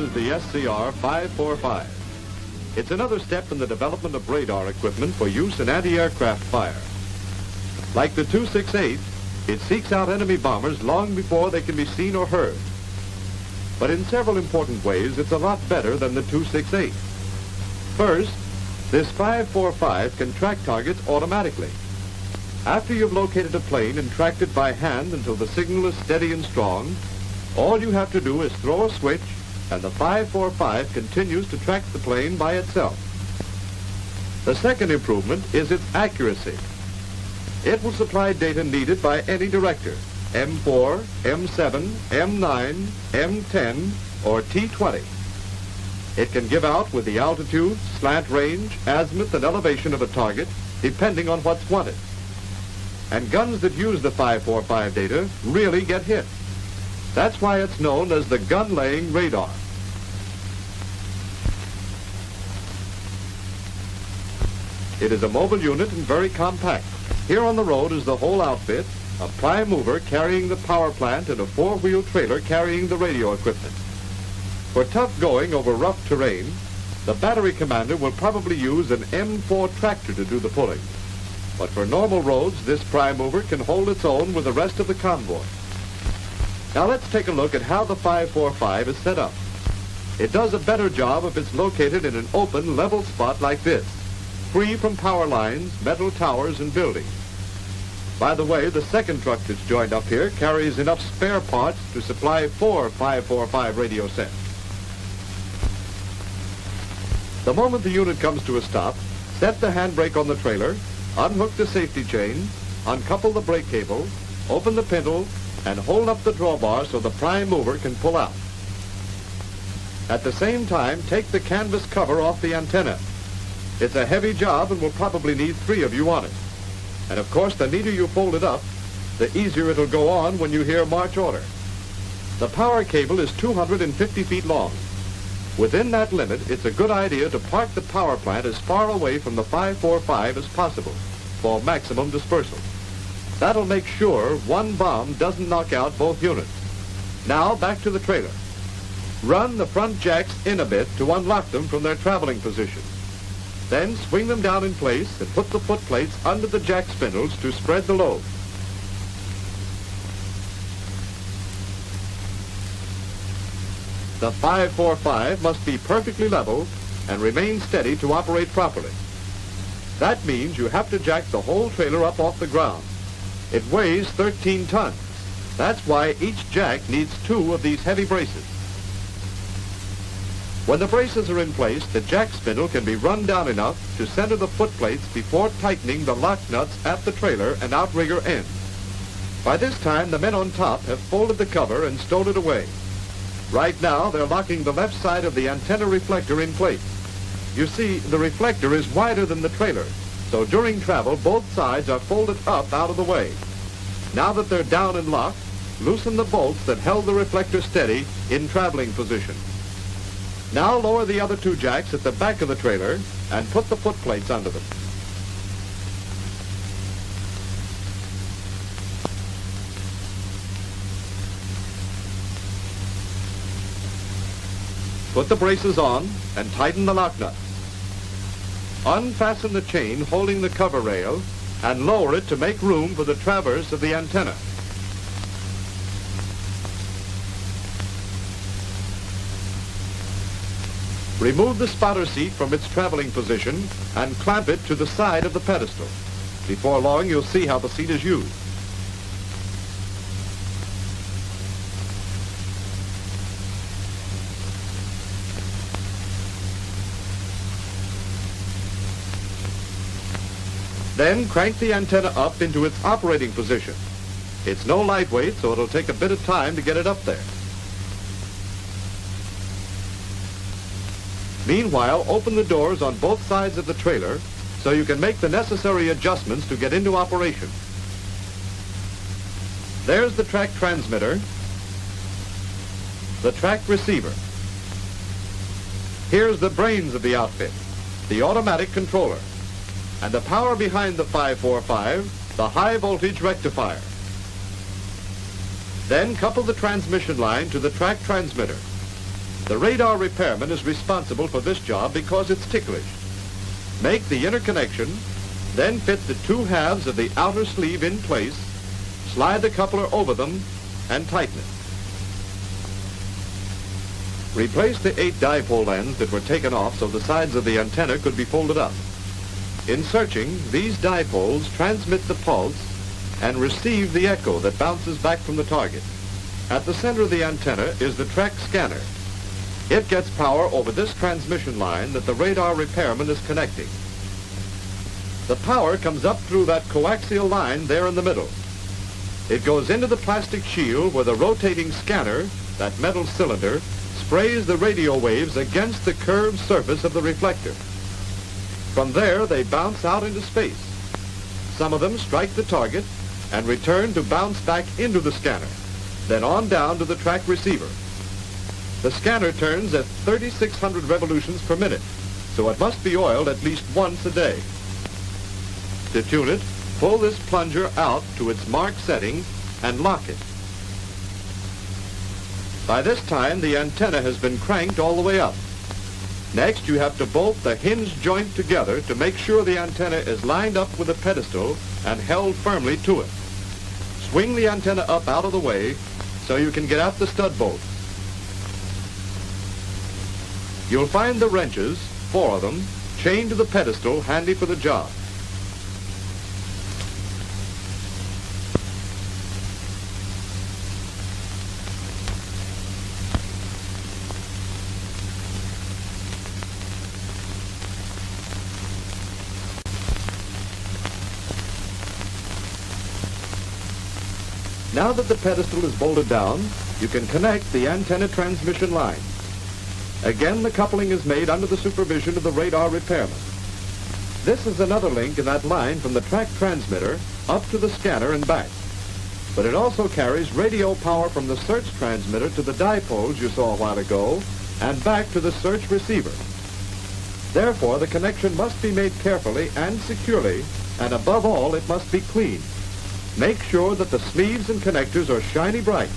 is the SCR-545. It's another step in the development of radar equipment for use in anti-aircraft fire. Like the 268, it seeks out enemy bombers long before they can be seen or heard. But in several important ways, it's a lot better than the 268. First, this 545 can track targets automatically. After you've located a plane and tracked it by hand until the signal is steady and strong, all you have to do is throw a switch and the 545 continues to track the plane by itself. The second improvement is its accuracy. It will supply data needed by any director, M4, M7, M9, M10, or T20. It can give out with the altitude, slant range, azimuth, and elevation of a target, depending on what's wanted. And guns that use the 545 data really get hit. That's why it's known as the gun-laying radar. It is a mobile unit and very compact. Here on the road is the whole outfit, a prime mover carrying the power plant and a four-wheel trailer carrying the radio equipment. For tough going over rough terrain, the battery commander will probably use an M4 tractor to do the pulling. But for normal roads, this prime mover can hold its own with the rest of the convoy. Now let's take a look at how the 545 is set up. It does a better job if it's located in an open, level spot like this, free from power lines, metal towers, and buildings. By the way, the second truck that's joined up here carries enough spare parts to supply 4 545 radio sets. The moment the unit comes to a stop, set the handbrake on the trailer, unhook the safety chain, uncouple the brake cable, open the pintle, and hold up the drawbar so the prime mover can pull out. At the same time, take the canvas cover off the antenna. It's a heavy job and will probably need 3 of you on it. And of course, the neater you fold it up, the easier it'll go on when you hear march order. The power cable is 250 feet long. Within that limit, it's a good idea to park the power plant as far away from the 545 as possible for maximum dispersal. That'll make sure one bomb doesn't knock out both units. Now, back to the trailer. Run the front jacks in a bit to unlock them from their traveling position. Then swing them down in place and put the foot plates under the jack spindles to spread the load. The 545 must be perfectly level and remain steady to operate properly. That means you have to jack the whole trailer up off the ground. It weighs 13 tons. That's why each jack needs 2 of these heavy braces. When the braces are in place, the jack spindle can be run down enough to center the foot plates before tightening the lock nuts at the trailer and outrigger end. By this time, the men on top have folded the cover and stowed it away. Right now, they're locking the left side of the antenna reflector in place. You see, the reflector is wider than the trailer, so during travel, both sides are folded up out of the way. Now that they're down and locked, loosen the bolts that held the reflector steady in traveling position. Now lower the other 2 jacks at the back of the trailer and put the foot plates under them. Put the braces on and tighten the lock nuts. Unfasten the chain holding the cover rail and lower it to make room for the traverse of the antenna. Remove the spotter seat from its traveling position and clamp it to the side of the pedestal. Before long, you'll see how the seat is used. Then crank the antenna up into its operating position. It's no lightweight, so it'll take a bit of time to get it up there. Meanwhile, open the doors on both sides of the trailer so you can make the necessary adjustments to get into operation. There's the track transmitter, the track receiver. Here's the brains of the outfit, the automatic controller, and the power behind the 545, the high voltage rectifier. Then couple the transmission line to the track transmitter. The radar repairman is responsible for this job because it's ticklish. Make the inner connection, then fit the two halves of the outer sleeve in place, slide the coupler over them, and tighten it. Replace the 8 dipole ends that were taken off so the sides of the antenna could be folded up. In searching, these dipoles transmit the pulse and receive the echo that bounces back from the target. At the center of the antenna is the track scanner. It gets power over this transmission line that the radar repairman is connecting. The power comes up through that coaxial line there in the middle. It goes into the plastic shield where the rotating scanner, that metal cylinder, sprays the radio waves against the curved surface of the reflector. From there, they bounce out into space. Some of them strike the target and return to bounce back into the scanner, then on down to the track receiver. The scanner turns at 3,600 revolutions per minute, so it must be oiled at least once a day. To tune it, pull this plunger out to its marked setting and lock it. By this time, the antenna has been cranked all the way up. Next, you have to bolt the hinge joint together to make sure the antenna is lined up with the pedestal and held firmly to it. Swing the antenna up out of the way so you can get out the stud bolt. You'll find the wrenches, 4 of them, chained to the pedestal, handy for the job. Now that the pedestal is bolted down, you can connect the antenna transmission line. Again, the coupling is made under the supervision of the radar repairman. This is another link in that line from the track transmitter up to the scanner and back. But it also carries radio power from the search transmitter to the dipoles you saw a while ago and back to the search receiver. Therefore, the connection must be made carefully and securely, and above all, it must be clean. Make sure that the sleeves and connectors are shiny bright,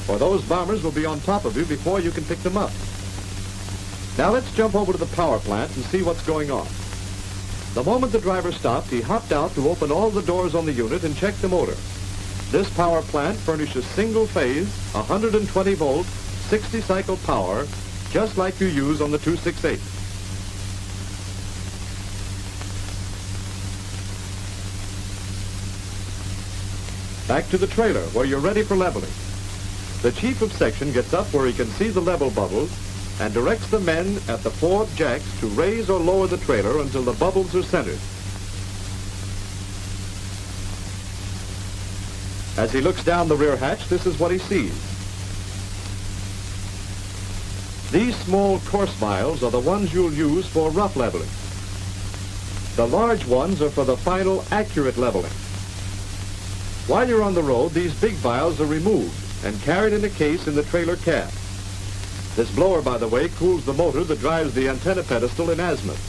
or those bombers will be on top of you before you can pick them up. Now let's jump over to the power plant and see what's going on. The moment the driver stopped, he hopped out to open all the doors on the unit and check the motor. This power plant furnishes single-phase, 120-volt, 60-cycle power, just like you use on the 268. Back to the trailer, where you're ready for leveling. The chief of section gets up where he can see the level bubbles and directs the men at the 4 jacks to raise or lower the trailer until the bubbles are centered. As he looks down the rear hatch, this is what he sees. These small course miles are the ones you'll use for rough leveling. The large ones are for the final accurate leveling. While you're on the road, these big vials are removed and carried in a case in the trailer cab. This blower, by the way, cools the motor that drives the antenna pedestal in azimuth.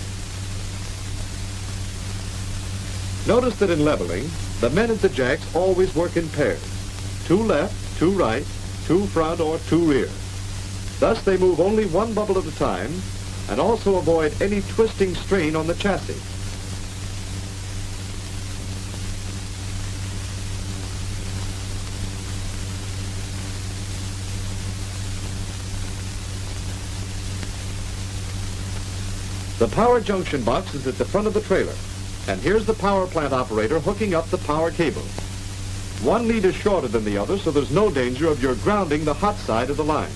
Notice that in leveling, the men at the jacks always work in pairs. 2 left, 2 right, 2 front, or 2 rear. Thus, they move only 1 bubble at a time and also avoid any twisting strain on the chassis. The power junction box is at the front of the trailer, and here's the power plant operator hooking up the power cable. One lead is shorter than the other, so there's no danger of your grounding the hot side of the line.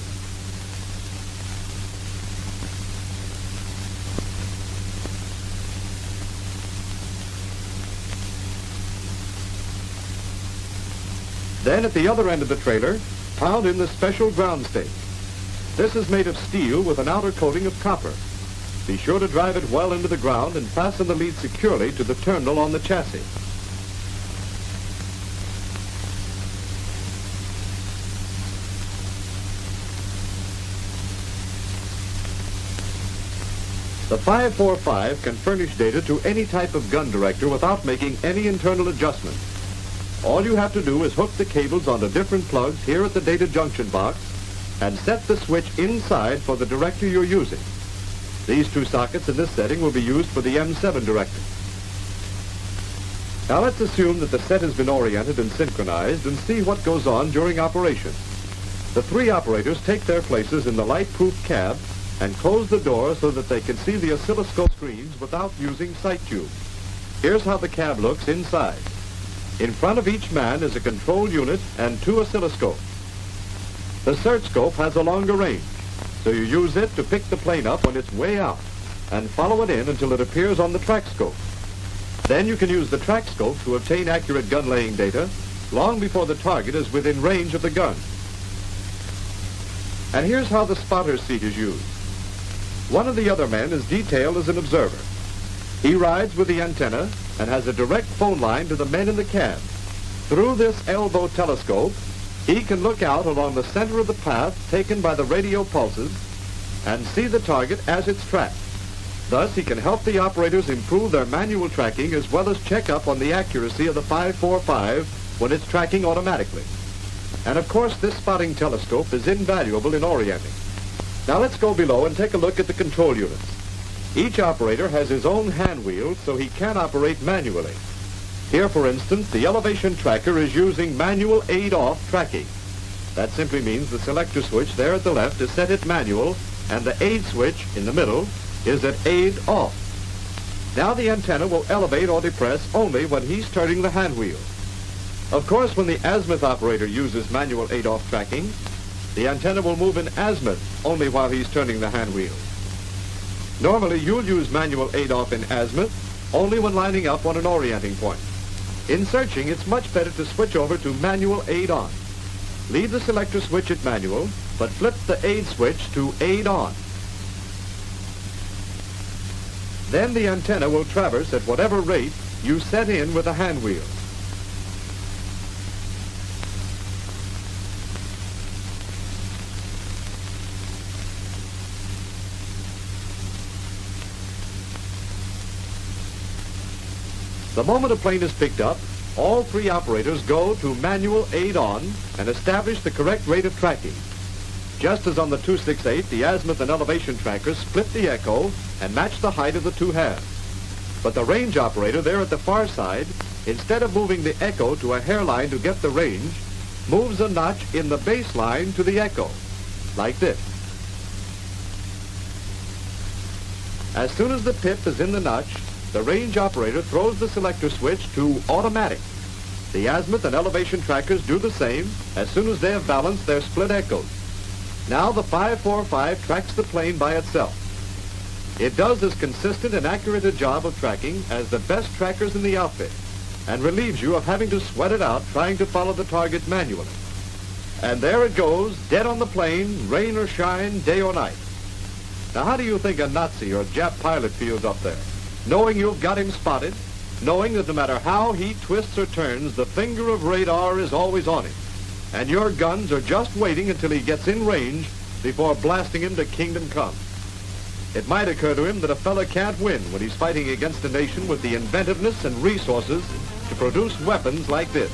Then at the other end of the trailer, pound in the special ground stake. This is made of steel with an outer coating of copper. Be sure to drive it well into the ground and fasten the lead securely to the terminal on the chassis. The 545 can furnish data to any type of gun director without making any internal adjustment. All you have to do is hook the cables onto different plugs here at the data junction box and set the switch inside for the director you're using. These two sockets in this setting will be used for the M7 director. Now let's assume that the set has been oriented and synchronized and see what goes on during operation. The three operators take their places in the light-proof cab and close the door so that they can see the oscilloscope screens without using sight tubes. Here's how the cab looks inside. In front of each man is a control unit and two oscilloscopes. The search scope has a longer range, so you use it to pick the plane up when it's way out and follow it in until it appears on the track scope. Then you can use the track scope to obtain accurate gun laying data long before the target is within range of the gun. And here's how the spotter seat is used. One of the other men is detailed as an observer. He rides with the antenna and has a direct phone line to the men in the cab. Through this elbow telescope, he can look out along the center of the path taken by the radio pulses and see the target as it's tracked. Thus, he can help the operators improve their manual tracking as well as check up on the accuracy of the 545 when it's tracking automatically. And of course, this spotting telescope is invaluable in orienting. Now let's go below and take a look at the control units. Each operator has his own hand wheel, so he can operate manually. Here, for instance, the elevation tracker is using manual aid-off tracking. That simply means the selector switch there at the left is set at manual, and the aid switch in the middle is at aid-off. Now the antenna will elevate or depress only when he's turning the hand wheel. Of course, when the azimuth operator uses manual aid-off tracking, the antenna will move in azimuth only while he's turning the hand wheel. Normally, you'll use manual aid-off in azimuth only when lining up on an orienting point. In searching, it's much better to switch over to manual aid-on. Leave the selector switch at manual, but flip the aid switch to aid-on. Then the antenna will traverse at whatever rate you set in with the hand wheel. The moment a plane is picked up, all three operators go to manual aid-on and establish the correct rate of tracking. Just as on the 268, the azimuth and elevation trackers split the echo and match the height of the two halves. But the range operator there at the far side, instead of moving the echo to a hairline to get the range, moves a notch in the baseline to the echo, like this. As soon as the pip is in the notch, the range operator throws the selector switch to automatic. The azimuth and elevation trackers do the same as soon as they have balanced their split echoes. Now the 545 tracks the plane by itself. It does as consistent and accurate a job of tracking as the best trackers in the outfit and relieves you of having to sweat it out trying to follow the target manually. And there it goes, dead on the plane, rain or shine, day or night. Now how do you think a Nazi or Jap pilot feels up there? Knowing you've got him spotted, knowing that no matter how he twists or turns, the finger of radar is always on him, and your guns are just waiting until he gets in range before blasting him to kingdom come. It might occur to him that a fella can't win when he's fighting against a nation with the inventiveness and resources to produce weapons like this.